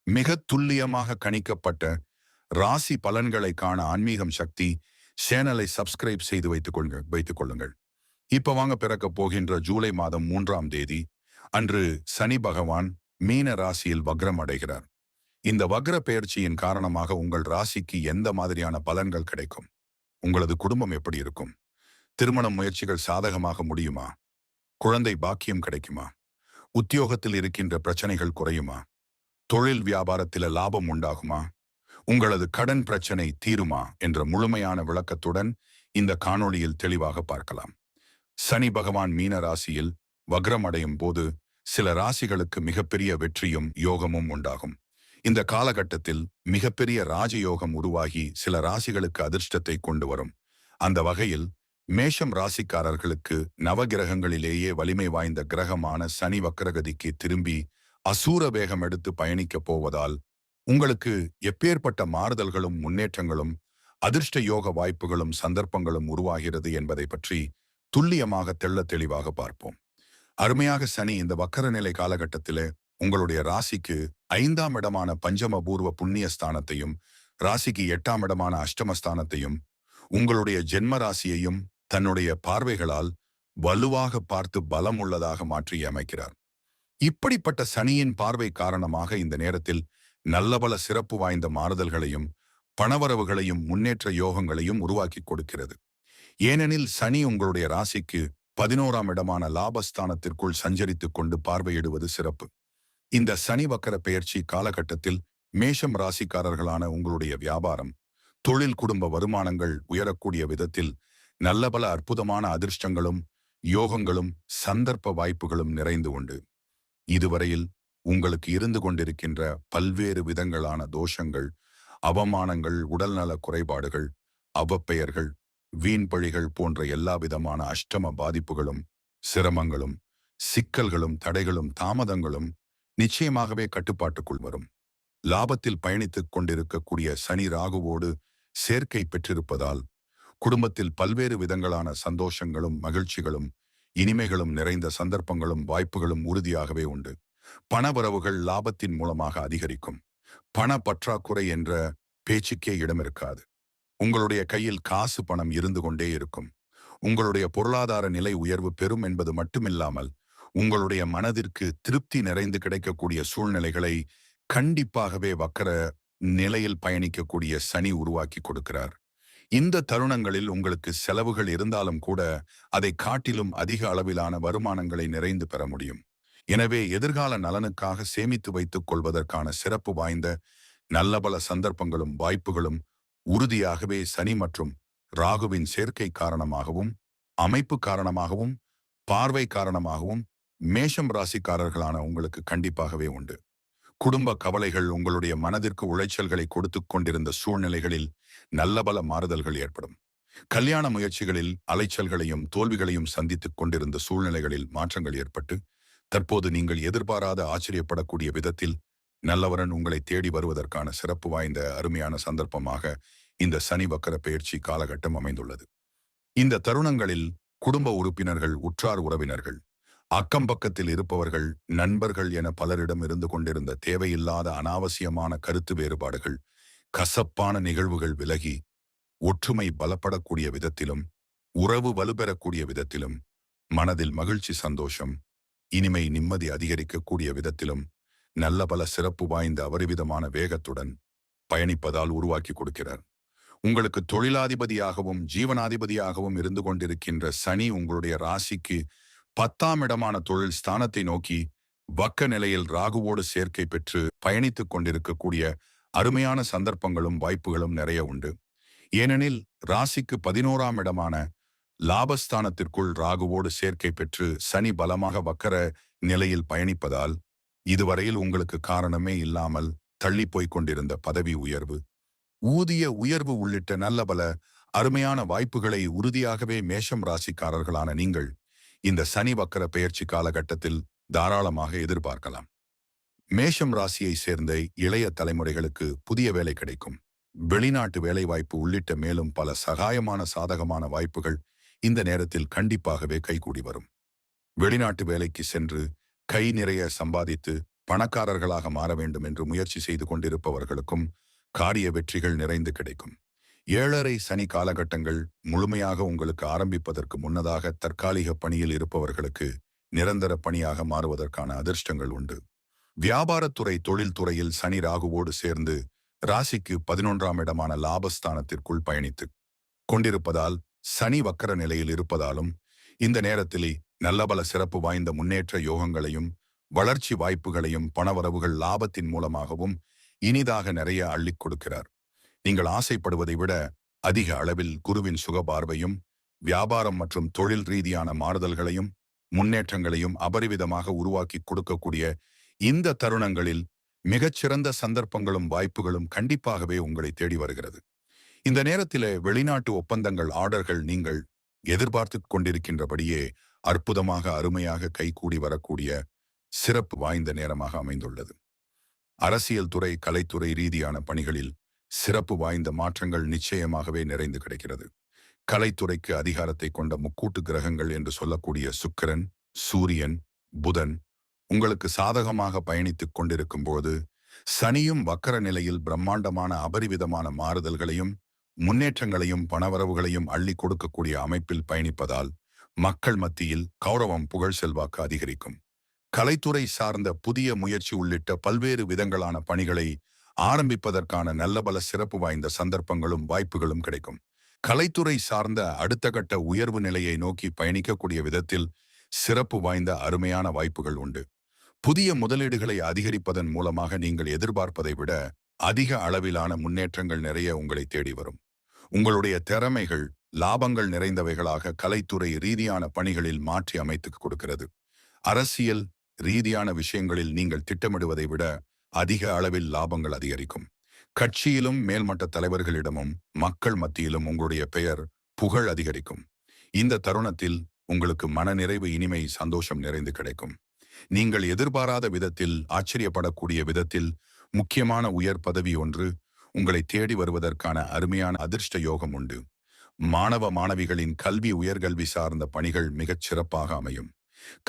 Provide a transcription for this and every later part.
மிக துல்லியமாக கணிக்கப்பட்ட ராசி பலன்களை காண ஆன்மீகம் சக்தி சேனலை சப்ஸ்கிரைப் செய்து வைத்துக் கொள்ளுங்கள். இப்ப வாங்க, பிறக்க போகின்ற ஜூலை மாதம் 3ஆம் தேதி அன்று சனி பகவான் மீன ராசியில் வக்ரம் அடைகிறார். இந்த வக்ர பெயர்ச்சியின் காரணமாக உங்கள் ராசிக்கு எந்த மாதிரியான பலன்கள் கிடைக்கும்? உங்களது குடும்பம் எப்படி இருக்கும்? திருமண முயற்சிகள் சாதகமாக முடியுமா? குழந்தை பாக்கியம் கிடைக்குமா? உத்தியோகத்தில் இருக்கின்ற பிரச்சனைகள் குறையுமா? தொழில் வியாபாரத்தில லாபம் உண்டாகுமா? உங்களது கடன் பிரச்சனை தீருமா என்ற முழுமையான விளக்கத்துடன் இந்த காணொளியில் தெளிவாக பார்க்கலாம். சனி பகவான் மீன ராசியில் வக்ரம் அடையும் போது சில ராசிகளுக்கு மிகப்பெரிய வெற்றியும் யோகமும் உண்டாகும். இந்த காலகட்டத்தில் மிகப்பெரிய ராஜயோகம் உருவாகி சில ராசிகளுக்கு அதிர்ஷ்டத்தை கொண்டு வரும். அந்த வகையில் மேஷம் ராசிக்காரர்களுக்கு நவகிரகங்களிலேயே வலிமை வாய்ந்த கிரகமான சனி வக்ரகதிக்கு திரும்பி அசூர வேகம் எடுத்து பயணிக்கப் போவதால் உங்களுக்கு எப்பேற்பட்ட மாறுதல்களும் முன்னேற்றங்களும் அதிர்ஷ்ட யோக வாய்ப்புகளும் சந்தர்ப்பங்களும் உருவாகிறது என்பதை பற்றி துல்லியமாக தெள்ளத் தெளிவாக பார்ப்போம். அருமையாக சனி இந்த வக்கர நிலை காலகட்டத்திலே உங்களுடைய ராசிக்கு 5ஆம் இடமான பஞ்சமபூர்வ புண்ணிய ஸ்தானத்தையும் ராசிக்கு 8ஆம் இடமான அஷ்டமஸ்தானத்தையும் உங்களுடைய ஜென்ம ராசியையும் தன்னுடைய பார்வைகளால் வலுவாக பார்த்து பலம் உள்ளதாக மாற்றி அமைக்கிறார். இப்படிப்பட்ட சனியின் பார்வை காரணமாக இந்த நேரத்தில் நல்லபல சிறப்பு வாய்ந்த மாறுதல்களையும் பணவரவுகளையும் முன்னேற்ற யோகங்களையும் உருவாக்கி கொடுக்கிறது. ஏனெனில் சனி உங்களுடைய ராசிக்கு 11ஆம் இடமான லாபஸ்தானத்திற்குள் சஞ்சரித்துக் கொண்டு பார்வையிடுவது சிறப்பு. இந்த சனி வக்கர பெயர்ச்சி காலகட்டத்தில் மேஷம் ராசிக்காரர்களான உங்களுடைய வியாபாரம், தொழில், குடும்ப வருமானங்கள் உயரக்கூடிய விதத்தில் நல்லபல அற்புதமான அதிர்ஷ்டங்களும் யோகங்களும் சந்தர்ப்ப வாய்ப்புகளும் நிறைந்து உண்டு. இதுவரையில் உங்களுக்கு இருந்து கொண்டிருக்கின்ற பல்வேறு விதங்களான தோஷங்கள், அவமானங்கள், உடல்நல குறைபாடுகள், அவப்பெயர்கள், வீண்பழிகள் போன்ற எல்லா விதமான அஷ்டம பாதிப்புகளும், சிரமங்களும், சிக்கல்களும், தடைகளும், தாமதங்களும் நிச்சயமாகவே கட்டுப்பாட்டுக்குள் வரும். லாபத்தில் பயணித்துக் கொண்டிருக்கக்கூடிய சனி ராகுவோடு சேர்க்கை பெற்றிருப்பதால் குடும்பத்தில் பல்வேறு விதங்களான சந்தோஷங்களும் மகிழ்ச்சிகளும் இனிமைகளும் நிறைந்த சந்தர்ப்பங்களும் வாய்ப்புகளும் உறுதியாகவே உண்டு. பணவரவுகள் லாபத்தின் மூலமாக அதிகரிக்கும். பண பற்றாக்குறை என்ற பேச்சுக்கே இடமிருக்காது. உங்களுடைய கையில் காசு பணம் இருந்து கொண்டே இருக்கும். உங்களுடைய பொருளாதார நிலை உயர்வு பெறும் என்பது மட்டுமில்லாமல் உங்களுடைய மனதிற்கு திருப்தி நிறைந்து கிடைக்கக்கூடிய சூழ்நிலைகளை கண்டிப்பாகவே வக்கர நிலையில் பயணிக்கக்கூடிய சனி உருவாக்கி கொடுக்கிறார். இந்த தருணங்களில் உங்களுக்கு செலவுகள் இருந்தாலும் கூட அதை காட்டிலும் அதிக அளவிலான வருமானங்களை நிறைந்து பெற முடியும். எனவே எதிர்கால நலனுக்காக சேமித்து வைத்துக் கொள்வதற்கான சிறப்பு வாய்ந்த நல்லபல சந்தர்ப்பங்களும் வாய்ப்புகளும் உறுதியாகவே சனி மற்றும் ராகுவின் சேர்க்கை காரணமாகவும், அமைப்பு காரணமாகவும், பார்வை காரணமாகவும் மேஷம் ராசிக்காரர்களான உங்களுக்கு கண்டிப்பாகவே உண்டு. குடும்ப கவலைகள் உங்களுடைய மனதிற்கு உளைச்சல்களை கொடுத்து கொண்டிருந்த சூழ்நிலைகளில் நல்லபல மாறுதல்கள் ஏற்படும். கல்யாண முயற்சிகளில் அலைச்சல்களையும் தோல்விகளையும் சந்தித்துக் கொண்டிருந்த சூழ்நிலைகளில் மாற்றங்கள் ஏற்பட்டு தற்போது நீங்கள் எதிர்பாராத ஆச்சரியப்படக்கூடிய விதத்தில் நல்லவரன் உங்களை தேடி வருவதற்கான சிறப்பு வாய்ந்த அருமையான சந்தர்ப்பமாக இந்த சனி வக்கர பெயர்ச்சி காலகட்டம் அமைந்துள்ளது. இந்த தருணங்களில் குடும்ப உறுப்பினர்கள், உற்றார் உறவினர்கள், அக்கம் பக்கத்தில் இருப்பவர்கள், நண்பர்கள் என பலரிடம் இருந்து கொண்டிருந்த தேவையில்லாத அனாவசியமான கருத்து வேறுபாடுகள், கசப்பான நிகழ்வுகள் விலகி ஒற்றுமை பலப்படக்கூடிய விதத்திலும், உறவு வலுப்பெறக்கூடிய விதத்திலும், மனதில் மகிழ்ச்சி, சந்தோஷம், இனிமை, நிம்மதி அதிகரிக்கக்கூடிய விதத்திலும் நல்ல பல சிறப்பு வாய்ந்த அபரிவிதமான வேகத்துடன் பயணிப்பதால் உருவாக்கி கொடுக்கிறார். உங்களுக்கு தொழிலாதிபதியாகவும் ஜீவனாதிபதியாகவும் இருந்து கொண்டிருக்கின்ற சனி உங்களுடைய ராசிக்கு 10ஆம் இடமான தொழில் ஸ்தானத்தை நோக்கி வக்க நிலையில் ராகுவோடு சேர்க்கை பெற்று பயணித்துக் கொண்டிருக்கக்கூடிய அருமையான சந்தர்ப்பங்களும் வாய்ப்புகளும் நிறைய உண்டு. ஏனெனில் ராசிக்கு 11ஆம் இடமான லாபஸ்தானத்திற்குள் ராகுவோடு சேர்க்கை பெற்று சனி பலமாக வக்கர நிலையில் பயணிப்பதால் இதுவரையில் உங்களுக்கு காரணமே இல்லாமல் தள்ளி போய்க் கொண்டிருந்த பதவி உயர்வு, ஊதிய உயர்வு உள்ளிட்ட நல்ல பல அருமையான வாய்ப்புகளை உறுதியாகவே மேஷம் ராசிக்காரர்களான நீங்கள் இந்த சனி வக்கர பெயர்ச்சி காலகட்டத்தில் தாராளமாக எதிர்பார்க்கலாம். மேஷம் ராசியை சேர்ந்த இளைய தலைமுறைகளுக்கு புதிய வேலை கிடைக்கும். வெளிநாட்டு வேலைவாய்ப்பு உள்ளிட்ட மேலும் பல சகாயமான சாதகமான வாய்ப்புகள் இந்த நேரத்தில் கண்டிப்பாகவே கைகூடி வரும். வெளிநாட்டு வேலைக்கு சென்று கை நிறைய சம்பாதித்து பணக்காரர்களாக மாற வேண்டும் என்று முயற்சி செய்து கொண்டிருப்பவர்களுக்கும் காரிய வெற்றிகள் நிறைந்து கிடைக்கும். 7.5 சனி காலகட்டங்கள் முழுமையாக உங்களுக்கு ஆரம்பிப்பதற்கு முன்னதாக தற்காலிக பணியில் இருப்பவர்களுக்கு நிரந்தர பணியாக மாறுவதற்கான அதிர்ஷ்டங்கள் உண்டு. வியாபாரத்துறை தொழில்துறையில் சனி ராகுவோடு சேர்ந்து ராசிக்கு 11ஆம் இடமான லாபஸ்தானத்திற்குள் பயணித்து கொண்டிருப்பதால் சனி வக்கர நிலையில் இருப்பதாலும் இந்த நேரத்திலே நல்லபல சிறப்பு வாய்ந்த முன்னேற்ற யோகங்களையும் வளர்ச்சி வாய்ப்புகளையும் பணவரவுகள் லாபத்தின் மூலமாகவும் இனிதாக நிறைய அள்ளிக் கொடுக்கிறார். நீங்கள் ஆசைப்படுவதை விட அதிக அளவில் குருவின் சுகபார்வையும் வியாபாரம் மற்றும் தொழில் ரீதியான மாறுதல்களையும் முன்னேற்றங்களையும் அபரிவிதமாக உருவாக்கி கொடுக்கக்கூடிய இந்த தருணங்களில் மிகச்சிறந்த சந்தர்ப்பங்களும் வாய்ப்புகளும் கண்டிப்பாகவே உங்களை தேடி வருகிறது. இந்த நேரத்திலே வெளிநாட்டு ஒப்பந்தங்கள் ஆர்டர்கள் நீங்கள் எதிர்பார்த்து கொண்டிருக்கின்றபடியே அற்புதமாக அருமையாக கைகூடி வரக்கூடிய சிறப்பு வாய்ந்த நேரமாக அமைந்துள்ளது. அரசியல் துறை கலைத்துறை ரீதியான பணிகளில் சிறப்பு வாய்ந்த மாற்றங்கள் நிச்சயமாகவே நிறைந்து கிடைக்கிறது. கலைத்துறைக்கு அதிகாரத்தை கொண்ட முக்கூட்டு கிரகங்கள் என்று சொல்லக்கூடிய சுக்கிரன், சூரியன், புதன் உங்களுக்கு சாதகமாக பயணித்துக் கொண்டிருக்கும் போது சனியும் வக்கர நிலையில் பிரம்மாண்டமான அபரிவிதமான மாறுதல்களையும் முன்னேற்றங்களையும் பணவரவுகளையும் அள்ளி கொடுக்கக்கூடிய அமைப்பில் பயணிப்பதால் மக்கள் மத்தியில் கௌரவம் புகழ் செல்வாக்கு அதிகரிக்கும். கலைத்துறை சார்ந்த புதிய முயற்சி உள்ளிட்ட பல்வேறு விதங்களான பணிகளை ஆரம்பிப்பதற்கான நல்லபல சிறப்பு வாய்ந்த சந்தர்ப்பங்களும் வாய்ப்புகளும் கிடைக்கும். கலைத்துறை சார்ந்த அடுத்த கட்ட உயர்வு நிலையை நோக்கி பயணிக்கக்கூடிய விதத்தில் சிறப்பு வாய்ந்த அருமையான வாய்ப்புகள் உண்டு. புதிய முதலீடுகளை அதிகரிப்பதன் மூலமாக நீங்கள் எதிர்பார்ப்பதை விட அதிக அளவிலான முன்னேற்றங்கள் நிறைய உங்களை தேடி வரும். உங்களுடைய திறமைகள் லாபங்கள் நிறைந்தவைகளாக கலைத்துறை ரீதியான பணிகளில் மாற்றி அமைத்துக் கொடுக்கிறது. அரசியல் ரீதியான விஷயங்களில் நீங்கள் திட்டமிடுவதை விட அதிக அளவில் லாபங்கள் அதிகரிக்கும். கட்சியிலும் மேல்மட்ட தலைவர்களிடமும் மக்கள் மத்தியிலும் உங்களுடைய பெயர் புகழ் அதிகரிக்கும். இந்த தருணத்தில் உங்களுக்கு மனநிறைவு இனிமை சந்தோஷம் நிறைந்து கிடைக்கும். நீங்கள் எதிர்பாராத விதத்தில் ஆச்சரியப்படக்கூடிய விதத்தில் முக்கியமான உயர் பதவி ஒன்று உங்களை தேடி வருவதற்கான அருமையான அதிர்ஷ்ட யோகம் உண்டு. மாணவ மாணவிகளின் கல்வி உயர்கல்வி சார்ந்த பணிகள் மிகச் சிறப்பாக அமையும்.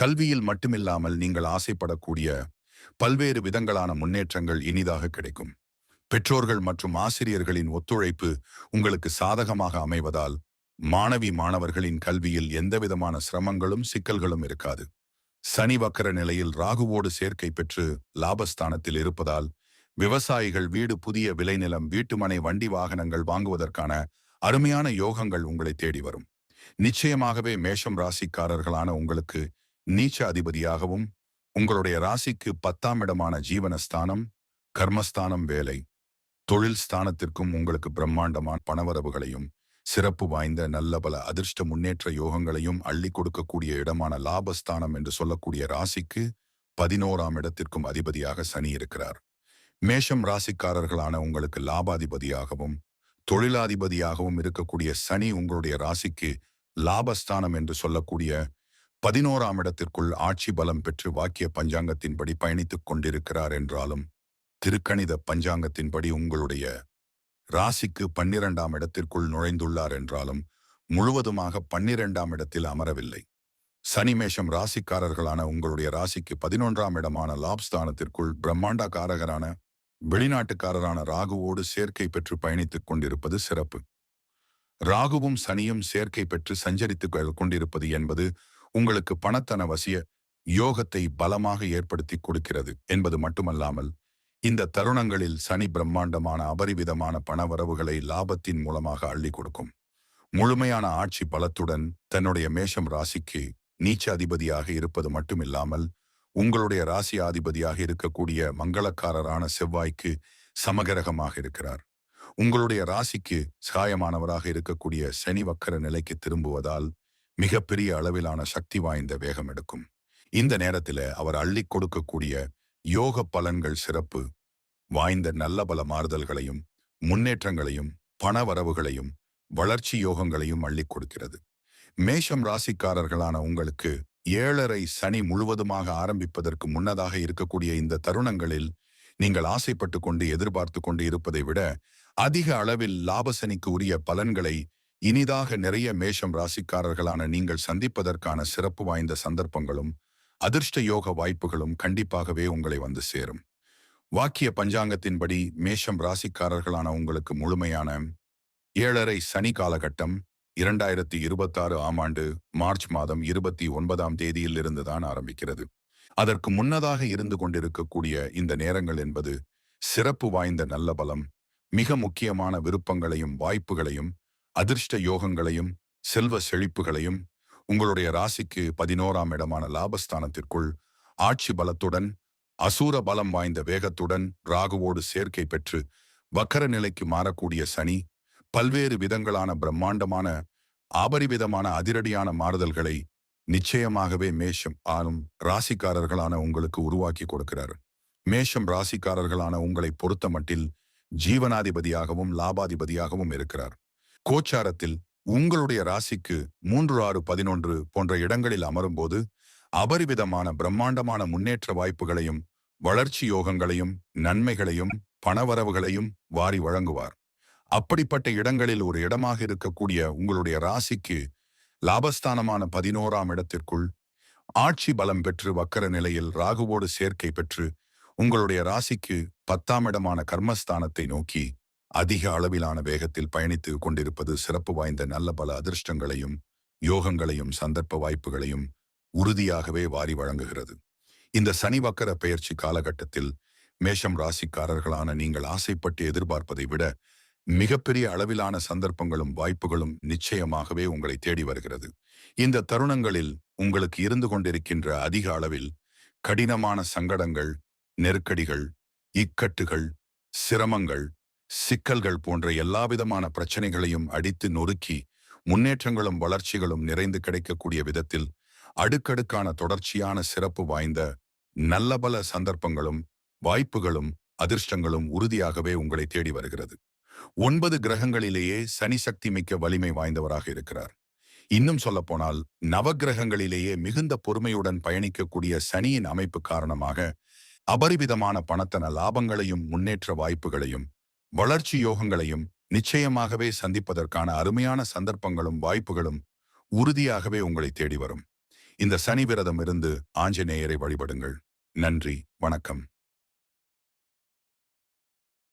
கல்வியில் மட்டுமில்லாமல் நீங்கள் ஆசைப்படக்கூடிய பல்வேறு விதங்களான முன்னேற்றங்கள் இனிதாக கிடைக்கும். பெற்றோர்கள் மற்றும் ஆசிரியர்களின் ஒத்துழைப்பு உங்களுக்கு சாதகமாக அமைவதால் மாணவி மாணவர்களின் கல்வியில் எந்தவிதமான சிரமங்களும் சிக்கல்களும் இருக்காது. சனி வக்கர நிலையில் ராகுவோடு சேர்க்கை பெற்று லாபஸ்தானத்தில் இருப்பதால் விவசாயிகள் வீடு புதிய விளைநிலம் வீட்டுமனை வண்டி வாகனங்கள் வாங்குவதற்கான அருமையான யோகங்கள் உங்களை தேடி வரும். நிச்சயமாகவே மேஷம் ராசிக்காரர்களான உங்களுக்கு நீச்ச அதிபதியாகவும் உங்களுடைய ராசிக்கு 10ஆம் இடமான ஜீவனஸ்தானம் கர்மஸ்தானம் வேலை தொழில் ஸ்தானத்திற்கும் உங்களுக்கு பிரம்மாண்டமான பணவரவுகளையும் சிறப்பு வாய்ந்த நல்ல பல அதிர்ஷ்ட முன்னேற்ற யோகங்களையும் அள்ளி கொடுக்கக்கூடிய இடமான லாபஸ்தானம் என்று சொல்லக்கூடிய ராசிக்கு 11ஆம் இடத்திற்கும் அதிபதியாக சனி இருக்கிறார். மேஷம் ராசிக்காரர்களான உங்களுக்கு லாபாதிபதியாகவும் தொழிலாதிபதியாகவும் இருக்கக்கூடிய சனி உங்களுடைய ராசிக்கு லாபஸ்தானம் என்று சொல்லக்கூடிய 11ஆம் இடத்திற்குள் ஆட்சி பலம் பெற்று வாக்கிய பஞ்சாங்கத்தின்படி பயணித்துக் கொண்டிருக்கிறார் என்றாலும் திருக்கணித பஞ்சாங்கத்தின்படி உங்களுடைய ராசிக்கு 12ஆம் இடத்திற்குள் நுழைந்துள்ளார் என்றாலும் முழுவதுமாக 12ஆம் இடத்தில் அமரவில்லை. சனி மேஷம் ராசிக்காரர்களான உங்களுடைய ராசிக்கு 11ஆம் இடமான லாப்ஸ்தானத்திற்குள் பிரம்மாண்டக்காரகரான வெளிநாட்டுக்காரரான ராகுவோடு சேர்க்கை பெற்று பயணித்துக் கொண்டிருப்பது சிறப்பு. ராகுவும் சனியும் சேர்க்கை பெற்று சஞ்சரித்துக் கொண்டிருப்பது என்பது உங்களுக்கு பணத்தன வசிய யோகத்தை பலமாக ஏற்படுத்தி கொடுக்கிறது என்பது மட்டுமல்லாமல் இந்த தருணங்களில் சனி பிரம்மாண்டமான அபரிவிதமான பணவரவுகளை லாபத்தின் மூலமாக அள்ளி கொடுக்கும். முழுமையான ஆட்சி பலத்துடன் தன்னுடைய மேஷம் ராசிக்கு நீச்ச அதிபதியாக இருப்பது மட்டுமில்லாமல் உங்களுடைய ராசி அதிபதியாக இருக்கக்கூடிய மங்களக்காரரான செவ்வாய்க்கு சமகரகமாக இருக்கிறார். உங்களுடைய ராசிக்கு சாயமானவராக இருக்கக்கூடிய சனி வக்கர நிலைக்கு திரும்புவதால் மிகப்பெரிய அளவிலான சக்தி வாய்ந்த வேகம் எடுக்கும். இந்த நேரத்தில் அவர் அள்ளி கொடுக்கக்கூடிய யோக பலன்கள் சிறப்பு வாய்ந்த நல்ல பல மாறுதல்களையும் முன்னேற்றங்களையும் பண வரவுகளையும் வளர்ச்சி யோகங்களையும் அள்ளி கொடுக்கிறது. மேஷம் ராசிக்காரர்களான உங்களுக்கு 7.5 சனி முழுவதுமாக ஆரம்பிப்பதற்கு முன்னதாக இருக்கக்கூடிய இந்த தருணங்களில் நீங்கள் ஆசைப்பட்டு கொண்டு எதிர்பார்த்து கொண்டு இருப்பதை விட அதிக அளவில் லாபசனிக்கு உரிய பலன்களை இனிதாக நிறைய மேஷம் ராசிக்காரர்களான நீங்கள் சந்திப்பதற்கான சிறப்பு வாய்ந்த சந்தர்ப்பங்களும் அதிர்ஷ்ட யோக வாய்ப்புகளும் கண்டிப்பாகவே உங்களை வந்து சேரும். வாக்கிய பஞ்சாங்கத்தின்படி மேஷம் ராசிக்காரர்களான உங்களுக்கு முழுமையான 7.5 சனி காலகட்டம் 2026 ஆம் ஆண்டு மார்ச் மாதம் 29ஆம் தேதியில் இருந்துதான் ஆரம்பிக்கிறது. அதற்கு முன்னதாக இருந்து கொண்டிருக்கக்கூடிய இந்த நேரங்கள் என்பது சிறப்பு வாய்ந்த நல்ல பலம், மிக முக்கியமான விருப்பங்களையும் வாய்ப்புகளையும் அதிர்ஷ்ட யோகங்களையும் செல்வ செழிப்புகளையும் உங்களுடைய ராசிக்கு 11ஆம் இடமான லாபஸ்தானத்திற்குள் ஆட்சி பலத்துடன் அசூர பலம் வாய்ந்த வேகத்துடன் ராகுவோடு சேர்க்கை பெற்று வக்கர நிலைக்கு மாறக்கூடிய சனி பல்வேறு விதங்களான பிரம்மாண்டமான அபரிவிதமான அதிரடியான மாறுதல்களை நிச்சயமாகவே மேஷம் ஆளும் ராசிக்காரர்களான உங்களுக்கு உருவாக்கி கொடுக்கிறார். மேஷம் ராசிக்காரர்களான உங்களை பொறுத்த மட்டில் ஜீவனாதிபதியாகவும் லாபாதிபதியாகவும் இருக்கிறார். கோச்சாரத்தில் உங்களுடைய ராசிக்கு 3, 6, 11 போன்ற இடங்களில் அமரும்போது அபரிவிதமான பிரம்மாண்டமான முன்னேற்ற வாய்ப்புகளையும் வளர்ச்சி யோகங்களையும் நன்மைகளையும் பணவரவுகளையும் வாரி வழங்குவார். அப்படிப்பட்ட இடங்களில் ஒரு இடமாக இருக்கக்கூடிய உங்களுடைய ராசிக்கு லாபஸ்தானமான 11ஆம் இடத்திற்குள் ஆட்சி பலம் பெற்று வக்கர நிலையில் ராகுவோடு சேர்க்கை பெற்று உங்களுடைய ராசிக்கு 10ஆம் இடமான கர்மஸ்தானத்தை நோக்கி அதிக அளவிலான வேகத்தில் பயணித்து கொண்டிருப்பது சிறப்பு வாய்ந்த நல்ல பல அதிர்ஷ்டங்களையும் யோகங்களையும் சந்தர்ப்ப வாய்ப்புகளையும் உறுதியாகவே வாரி வழங்குகிறது. இந்த சனி வக்கர பெயர்ச்சி காலகட்டத்தில் மேஷம் ராசிக்காரர்களான நீங்கள் ஆசைப்பட்டு எதிர்பார்ப்பதை விட மிகப்பெரிய அளவிலான சந்தர்ப்பங்களும் வாய்ப்புகளும் நிச்சயமாகவே உங்களை தேடி வருகிறது. இந்த தருணங்களில் உங்களுக்கு இருந்து கொண்டிருக்கின்ற அதிக அளவில் கடினமான சங்கடங்கள், நெருக்கடிகள், இக்கட்டுகள், சிரமங்கள், சிக்கல்கள் போன்ற எல்லாவிதமான பிரச்சனைகளையும் அடித்து நொறுக்கி முன்னேற்றங்களும் வளர்ச்சிகளும் நிறைந்து கிடைக்கக்கூடிய விதத்தில் அடுக்கடுக்கான தொடர்ச்சியான சிறப்பு வாய்ந்த நல்ல பல சந்தர்ப்பங்களும் வாய்ப்புகளும் அதிர்ஷ்டங்களும் உறுதியாகவே உங்களை தேடி வருகிறது. 9 கிரகங்களிலேயே சனி சக்தி மிக்க வலிமை வாய்ந்தவராக இருக்கிறார். இன்னும் சொல்லப்போனால் நவகிரகங்களிலேயே மிகுந்த பொறுமையுடன் பயணிக்கக்கூடிய சனியின் அமைப்பு காரணமாக அபரிவிதமான பணத்தன லாபங்களையும் முன்னேற்ற வாய்ப்புகளையும் வளர்ச்சி யோகங்களையும் நிச்சயமாகவே சந்திப்பதற்கான அருமையான சந்தர்ப்பங்களும் வாய்ப்புகளும் உறுதியாகவே உங்களை தேடி வரும். இந்த சனி விரதம் இருந்து ஆஞ்சநேயரை வழிபடுங்கள். நன்றி, வணக்கம்.